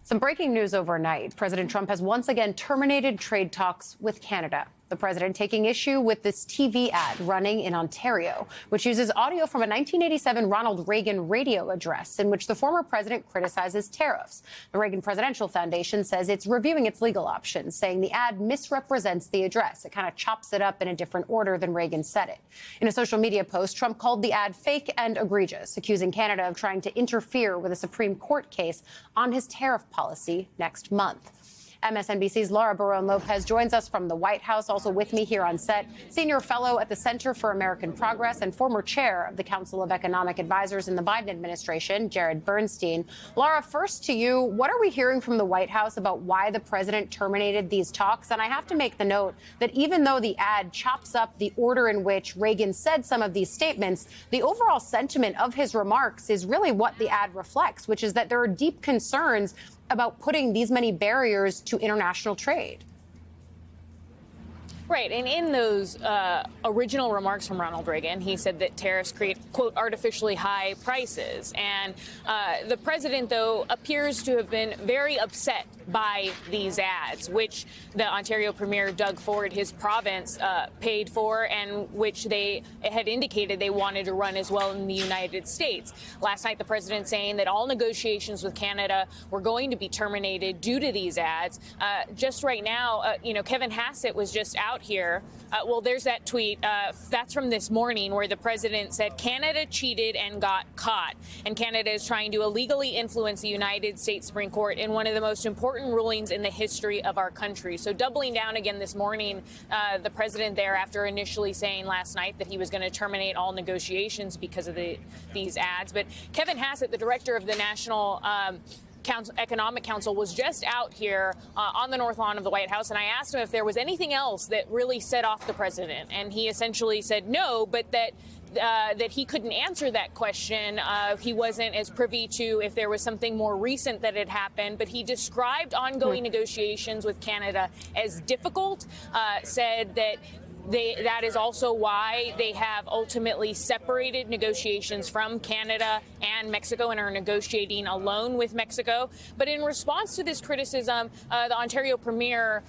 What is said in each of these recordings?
Some breaking news overnight. President Trump has once again terminated trade talks with Canada. The president taking issue with this TV ad running in Ontario, which uses audio from a 1987 Ronald Reagan radio address in which the former president criticizes tariffs. The Reagan Presidential Foundation says it's reviewing its legal options, saying the ad misrepresents the address. It kind of chops it up in a different order than Reagan said it. In a social media post, Trump called the ad fake and egregious, accusing Canada of trying to interfere with a Supreme Court case on his tariff policy next month. MSNBC's Laura Barron-Lopez joins us from the White House. Also with me here on set, senior fellow at the Center for American Progress and former chair of the Council of Economic Advisors in the Biden administration, Jared Bernstein. Laura, first to you, what are we hearing from the White House about why the president terminated these talks? And I have to make the note that even though the ad chops up the order in which Reagan said some of these statements, the overall sentiment of his remarks is really what the ad reflects, which is that there are deep concerns about putting these many barriers to international trade. Right. And in those original remarks from Ronald Reagan, he said that tariffs create, quote, artificially high prices. And the president, though, appears to have been very upset by these ads, which the Ontario Premier Doug Ford, his province, paid for, and which they had indicated they wanted to run as well in the United States. Last night, the president saying that all negotiations with Canada were going to be terminated due to these ads. Just right now, Kevin Hassett was just out here. Well, there's that tweet. That's from this morning where the president said Canada cheated and got caught. And Canada is trying to illegally influence the United States Supreme Court in one of the most important rulings in the history of our country. So doubling down again this morning, the president there, after initially saying last night that he was going to terminate all negotiations because of these ads. But Kevin Hassett, the director of the National Economic Council, was just out here on the North Lawn of the White House, and I asked him if there was anything else that really set off the president, and he essentially said no, but that he couldn't answer that question. He wasn't as privy to if there was something more recent that had happened, but he described ongoing negotiations with Canada as difficult, said that that is also why they have ultimately separated negotiations from Canada and Mexico and are negotiating alone with Mexico. But in response to this criticism, the Ontario Premier,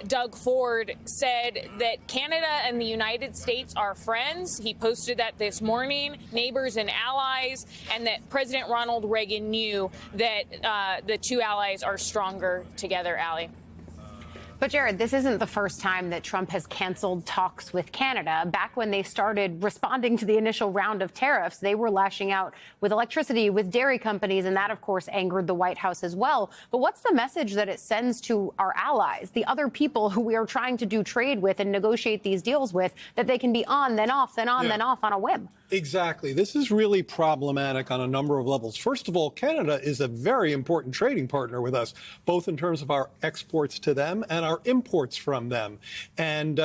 Doug Ford, said that Canada and the United States are friends. He posted that this morning, neighbors and allies, and that President Ronald Reagan knew that the two allies are stronger together, Allie. But, Jared, this isn't the first time that Trump has canceled talks with Canada. Back when they started responding to the initial round of tariffs, they were lashing out with electricity, with dairy companies, and that, of course, angered the White House as well. But what's the message that it sends to our allies, the other people who we are trying to do trade with and negotiate these deals with, that they can be on, then off, then on, then off on a whim? Exactly. This is really problematic on a number of levels. First of all, Canada is a very important trading partner with us, both in terms of our exports to them and our imports from them. And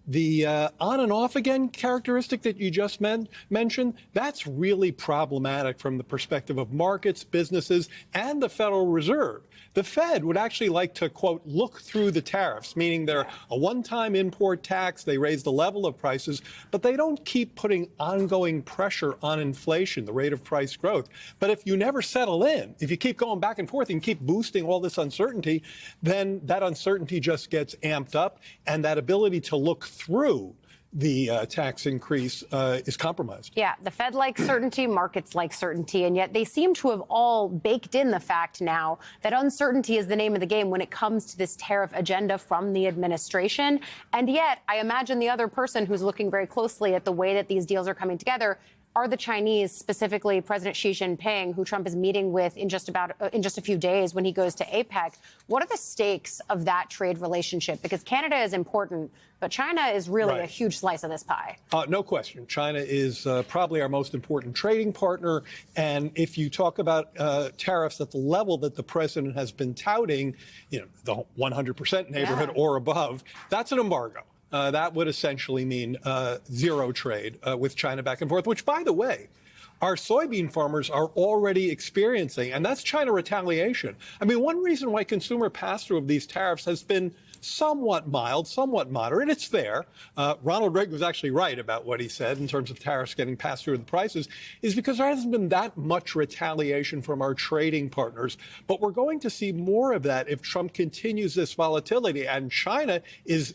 the on and off again characteristic that you just mentioned, that's really problematic from the perspective of markets, businesses, and the Federal Reserve. The Fed would actually like to, quote, look through the tariffs, meaning they're a one-time import tax, they raise the level of prices, but they don't keep putting ongoing pressure on inflation, the rate of price growth. But if you never settle in, if you keep going back and forth and keep boosting all this uncertainty, then that uncertainty just gets amped up, and that ability to look through the tax increase is compromised. Yeah, the Fed likes certainty, markets like certainty, and yet they seem to have all baked in the fact now that uncertainty is the name of the game when it comes to this tariff agenda from the administration. And yet, I imagine the other person who's looking very closely at the way that these deals are coming together are the Chinese, specifically President Xi Jinping, who Trump is meeting with in just a few days when he goes to APEC. What are the stakes of that trade relationship? Because Canada is important, but China is really a huge slice of this pie. No question. China is probably our most important trading partner. And if you talk about tariffs at the level that the president has been touting, the 100% neighborhood or above, that's an embargo. That would essentially mean zero trade with China back and forth, which, by the way, our soybean farmers are already experiencing, and that's China retaliation. I mean, one reason why consumer pass-through of these tariffs has been somewhat mild, somewhat moderate. It's there. Ronald Reagan was actually right about what he said in terms of tariffs getting passed through the prices, is because there hasn't been that much retaliation from our trading partners. But we're going to see more of that if Trump continues this volatility. And China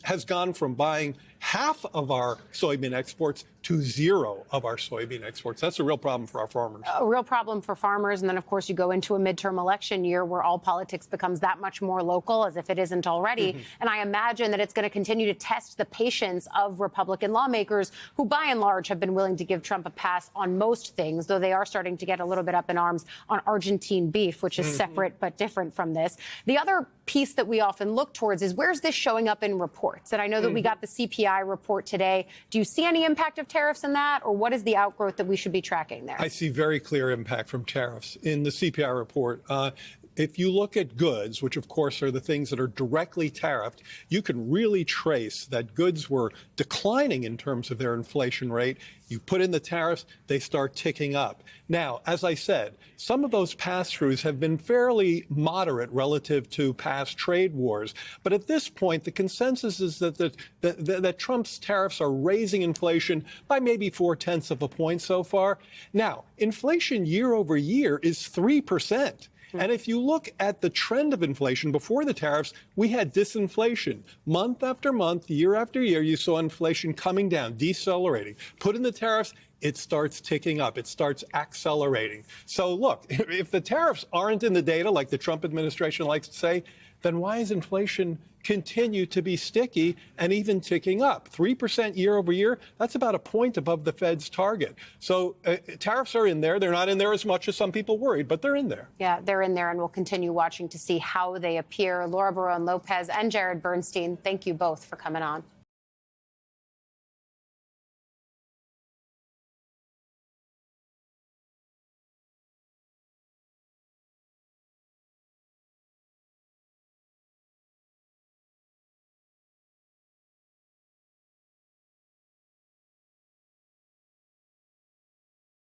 has gone from buying half of our soybean exports to zero of our soybean exports. That's a real problem for our farmers. A real problem for farmers. And then, of course, you go into a midterm election year where all politics becomes that much more local, as if it isn't already. And I imagine that it's going to continue to test the patience of Republican lawmakers who, by and large, have been willing to give Trump a pass on most things, though they are starting to get a little bit up in arms on Argentine beef, which is separate but different from this. The other piece that we often look towards is where's this showing up in reports? And I know that we got the CPI report today. Do you see any impact of tariffs in that, or what is the outgrowth that we should be tracking there? I see very clear impact from tariffs in the CPI report. If you look at goods, which of course are the things that are directly tariffed, you can really trace that goods were declining in terms of their inflation rate. You put in the tariffs, they start ticking up. Now, as I said, some of those pass-throughs have been fairly moderate relative to past trade wars. But at this point, the consensus is that Trump's tariffs are raising inflation by maybe 0.4 of a point so far. Now, inflation year over year is 3%. And if you look at the trend of inflation before the tariffs, we had disinflation. Month after month, year after year, you saw inflation coming down, decelerating. Put in the tariffs, it starts ticking up. It starts accelerating. So look, if the tariffs aren't in the data, like the Trump administration likes to say, then why is inflation continue to be sticky and even ticking up? 3% year over year, that's about a point above the Fed's target. So tariffs are in there. They're not in there as much as some people worried, but they're in there. Yeah, they're in there, and we'll continue watching to see how they appear. Laura Barone Lopez and Jared Bernstein, thank you both for coming on.